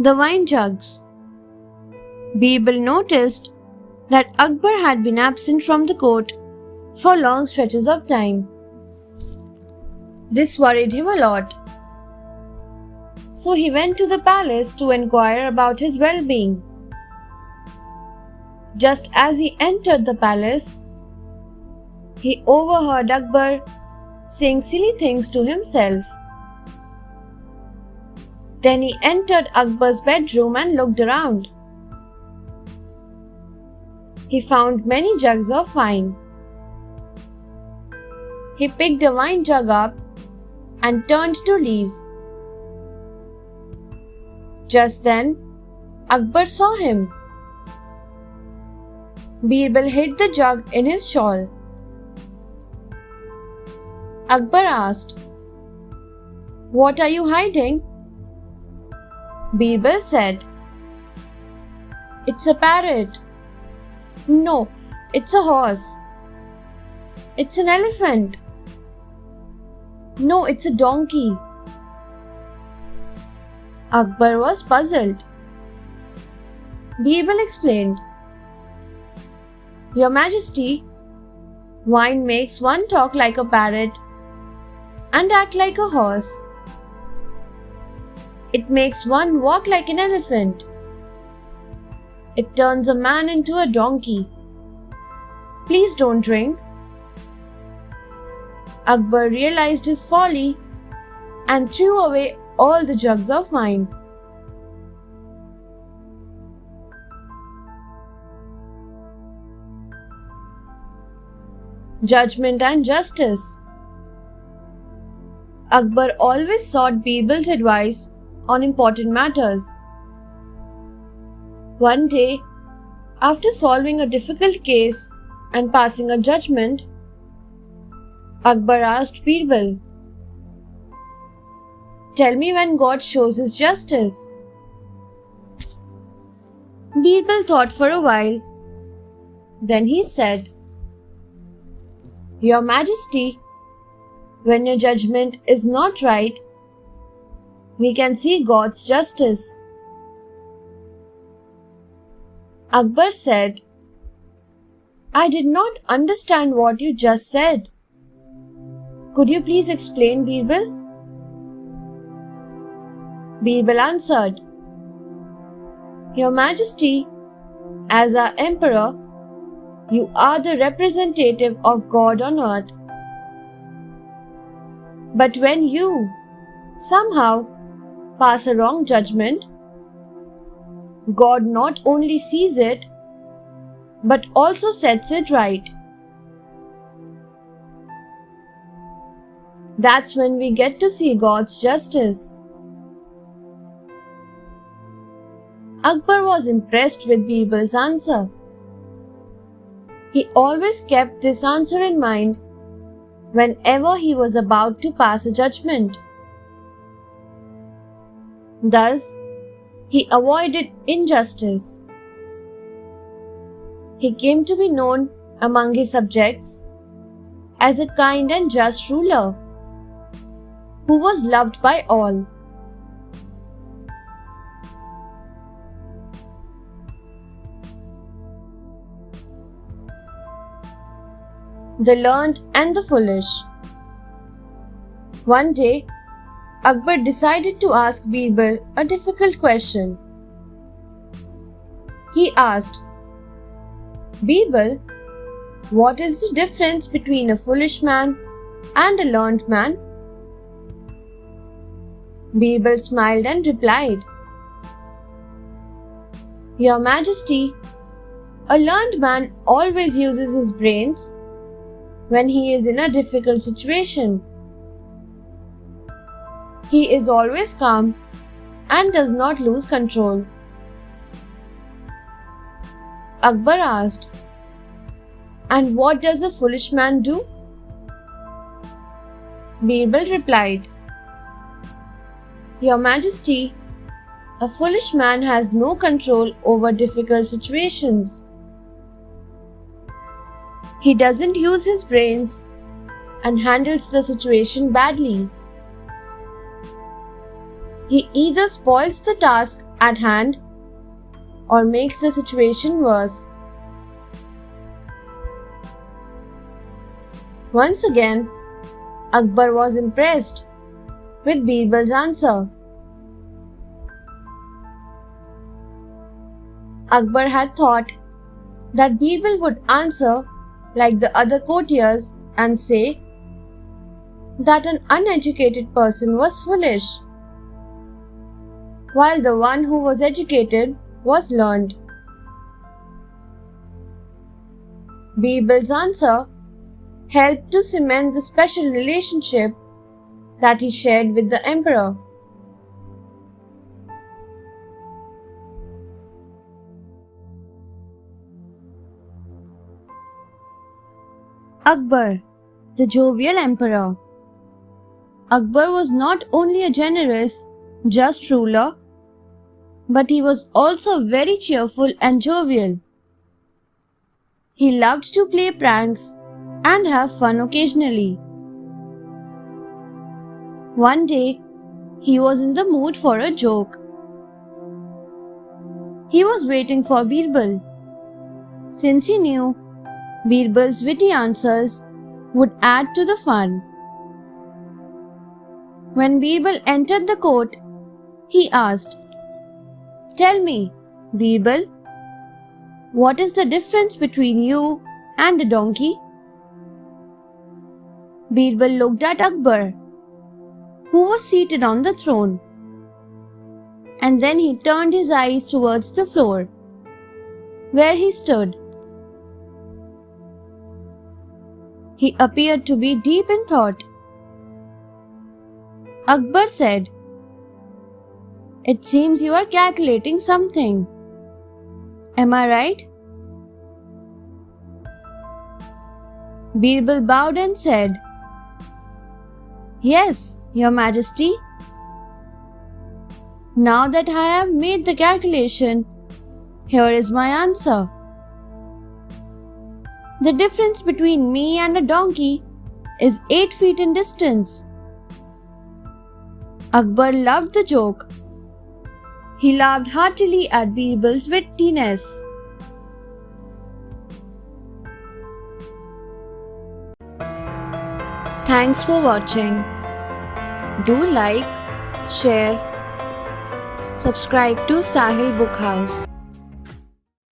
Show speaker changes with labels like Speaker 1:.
Speaker 1: The Wine Jugs. Birbal noticed that Akbar had been absent from the court for long stretches of time. This worried him a lot. So he went to the palace to inquire about his well-being. Just as he entered the palace, he overheard Akbar saying silly things to himself. Then he entered Akbar's bedroom and looked around. He found many jugs of wine. He picked a wine jug up and turned to leave. Just then, Akbar saw him. Birbal hid the jug in his shawl. Akbar asked, "What are you hiding?" Birbal said, "It's a parrot." "No, it's a horse." "It's an elephant." "No, it's a donkey." Akbar was puzzled. Birbal explained, "Your Majesty, wine makes one talk like a parrot and act like a horse. It makes one walk like an elephant. It turns a man into a donkey. Please don't drink." Akbar realized his folly and threw away all the jugs of wine. Judgment and justice. Akbar always sought Birbal's advice on important matters. One day, after solving a difficult case and passing a judgment, Akbar asked Birbal, "Tell me when God shows his justice." Birbal thought for a while. Then he said, "Your Majesty, when your judgment is not right, we can see God's justice." Akbar said, "I did not understand what you just said. Could you please explain, Birbal?" Birbal answered, "Your Majesty, as our emperor, you are the representative of God on earth. But when you, somehow, pass a wrong judgment, God not only sees it, but also sets it right. That's when we get to see God's justice." Akbar was impressed with Birbal's answer. He always kept this answer in mind whenever he was about to pass a judgment. Thus, he avoided injustice. He came to be known among his subjects as a kind and just ruler who was loved by all. The learned and the foolish. One day, Akbar decided to ask Birbal a difficult question. He asked, "Birbal, what is the difference between a foolish man and a learned man?" Birbal smiled and replied, "Your Majesty, a learned man always uses his brains when he is in a difficult situation. He is always calm and does not lose control." Akbar asked, "And what does a foolish man do?" Birbal replied, "Your Majesty, a foolish man has no control over difficult situations. He doesn't use his brains and handles the situation badly. He either spoils the task at hand or makes the situation worse. Once again, Akbar was impressed with Birbal's answer. Akbar had thought that Birbal would answer like the other courtiers and say that an uneducated person was foolish, while the one who was educated was learned. Birbal's answer helped to cement the special relationship that he shared with the emperor. Akbar, the jovial emperor. Akbar was not only a generous, just ruler, but he was also very cheerful and jovial. He loved to play pranks and have fun occasionally. One day, he was in the mood for a joke. He was waiting for Birbal, since he knew Birbal's witty answers would add to the fun. When Birbal entered the court, he asked, "Tell me, Birbal, what is the difference between you and a donkey?" Birbal looked at Akbar, who was seated on the throne, and then he turned his eyes towards the floor, where he stood. He appeared to be deep in thought. Akbar said, "It seems you are calculating something. Am I right?" Birbal bowed and said, "Yes, Your Majesty. Now that I have made the calculation, here is my answer. The difference between me and a donkey is 8 feet in distance." Akbar loved the joke. He laughed heartily at Birbal's wittiness. Thanks for watching. Do like, share, subscribe to Sahil Book House.